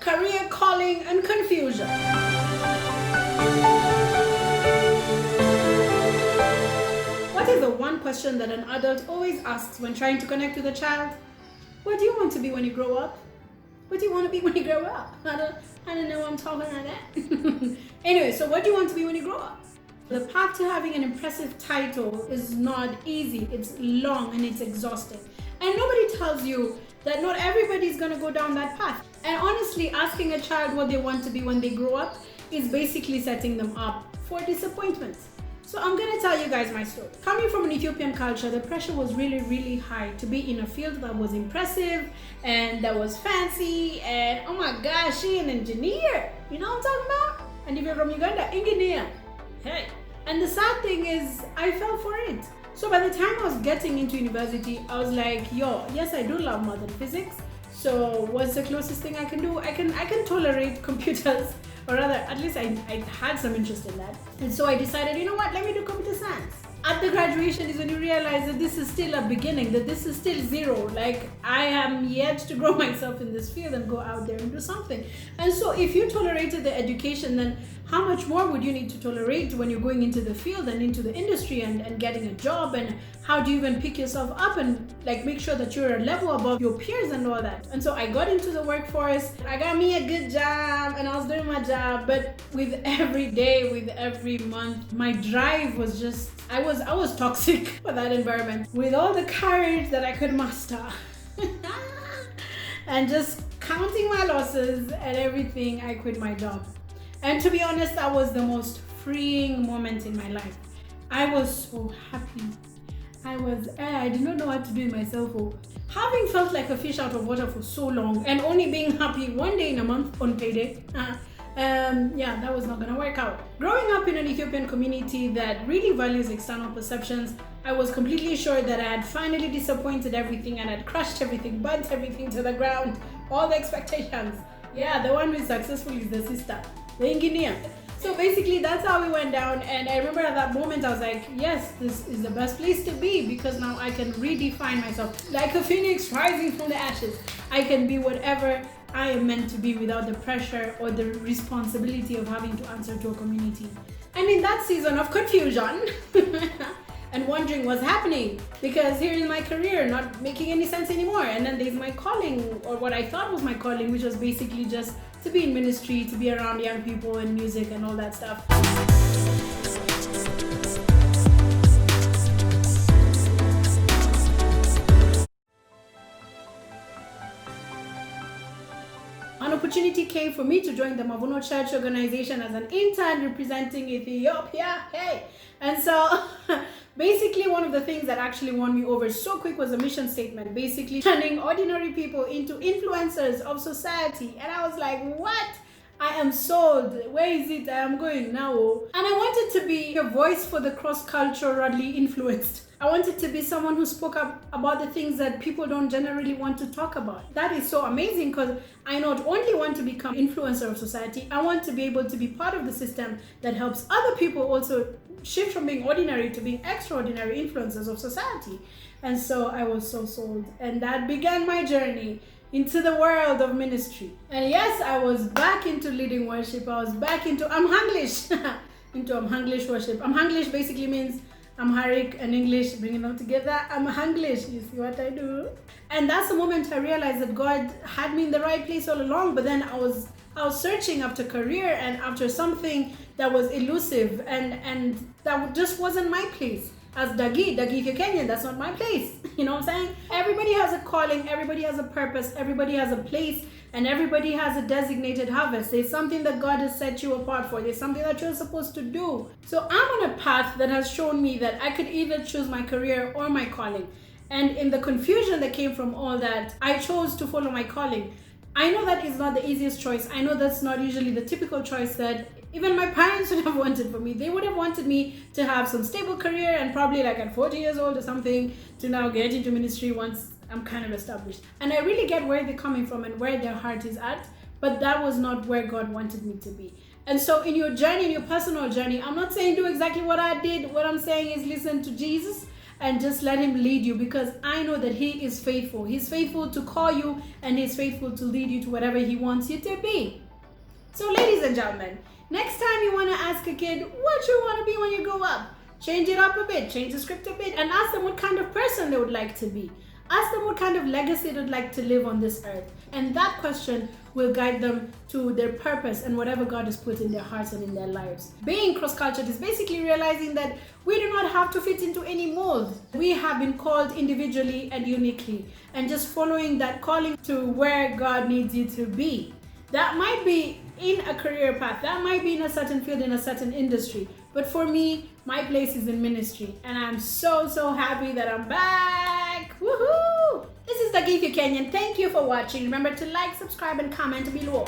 career calling and confusion. What is the one question that an adult always asks when trying to connect with a child? What do you want to be when you grow up? What do you want to be when you grow up? I don't know why I'm talking like that. Anyway, so what do you want to be when you grow up? The path to having an impressive title is not easy. It's long and it's exhausting. And nobody tells you that not everybody is going to go down that path. And honestly, asking a child what they want to be when they grow up is basically setting them up for disappointment. So I'm going to tell you guys my story. Coming from an Ethiopian culture, the pressure was really, really high to be in a field that was impressive and that was fancy and oh my gosh, she an engineer. You know what I'm talking about? And if you're from Uganda, engineer. Hey. And the sad thing is, I fell for it. So by the time I was getting into university, I was like, yo, yes, I do love math and physics. So what's the closest thing I can do? I can tolerate computers, or rather, at least I had some interest in that. And so I decided, you know what, let me do computer science. At the graduation is when you realize that this is still a beginning, that this is still zero. Like, I am yet to grow myself in this field and go out there and do something. And so if you tolerated the education, then how much more would you need to tolerate when you're going into the field and into the industry and getting a job? And how do you even pick yourself up and like make sure that you're a level above your peers and all that? And so I got into the workforce. I got me a good job and I was doing my job. But with every day, with every month, my drive was just, I was toxic for that environment. With all the courage that I could muster and just counting my losses and everything, I quit my job. And to be honest, that was the most freeing moment in my life. I was so happy. I did not know what to do with myself. Having felt like a fish out of water for so long and only being happy one day in a month on payday, that was not gonna work out. Growing up in an Ethiopian community that really values external perceptions, I was completely sure that I had finally disappointed everything and had crushed everything, burnt everything to the ground, all the expectations. Yeah, the one who is successful is the sister, the engineer. So basically that's how we went down, and I remember at that moment I was like, yes, this is the best place to be because now I can redefine myself. Like a phoenix rising from the ashes, I can be whatever I am meant to be without the pressure or the responsibility of having to answer to a community. And in that season of confusion and wondering what's happening, because here is my career not making any sense anymore, and then there's my calling, or what I thought was my calling, which was basically just to be in ministry, to be around young people and music and all that stuff. An opportunity came for me to join the Mavuno Church organization as an intern representing Ethiopia. Hey! And so basically one of the things that actually won me over so quick was a mission statement, basically turning ordinary people into influencers of society. And I was like, what? I am sold. Where is it? I am going now. And I wanted to be a voice for the cross-culturally influenced. I wanted to be someone who spoke up about the things that people don't generally want to talk about. That is so amazing because I not only want to become influencer of society, I want to be able to be part of the system that helps other people also shift from being ordinary to being extraordinary influencers of society. And so I was so sold. And that began my journey into the world of ministry. And yes, I was back into leading worship. I was back into Amhanglish, into Amhanglish worship. Amhanglish basically means Amharic and English, bringing them together. Amhanglish, you see what I do? And that's the moment I realized that God had me in the right place all along. But then I was searching after career and after something that was elusive and that just wasn't my place. As Dagi, if you're Kenyan, that's not my place. You know what I'm saying? Everybody has a calling, everybody has a purpose, everybody has a place, and everybody has a designated harvest. There's something that God has set you apart for. There's something that you're supposed to do. So I'm on a path that has shown me that I could either choose my career or my calling. And in the confusion that came from all that, I chose to follow my calling. I know that is not the easiest choice. I know that's not usually the typical choice that even my parents would have wanted for me. They would have wanted me to have some stable career and probably like at 40 years old or something to now get into ministry once I'm kind of established. And I really get where they're coming from and where their heart is at, but that was not where God wanted me to be. And so in your journey, in your personal journey, I'm not saying do exactly what I did. What I'm saying is listen to Jesus and just let him lead you, because I know that he is faithful. He's faithful to call you, and he's faithful to lead you to whatever he wants you to be. So ladies and gentlemen, next time you want to ask a kid what you want to be when you grow up, change it up a bit, change the script a bit, and ask them what kind of person they would like to be. Ask them what kind of legacy they'd like to live on this earth. And that question will guide them to their purpose and whatever God has put in their hearts and in their lives. Being cross-cultured is basically realizing that we do not have to fit into any mold. We have been called individually and uniquely, and just following that calling to where God needs you to be. That might be in a career path, that might be in a certain field, in a certain industry. But for me, my place is in ministry, and I'm so happy that I'm back. Woohoo! This is Dagithi Kenyan. Thank you for watching. Remember to like, subscribe, and comment below.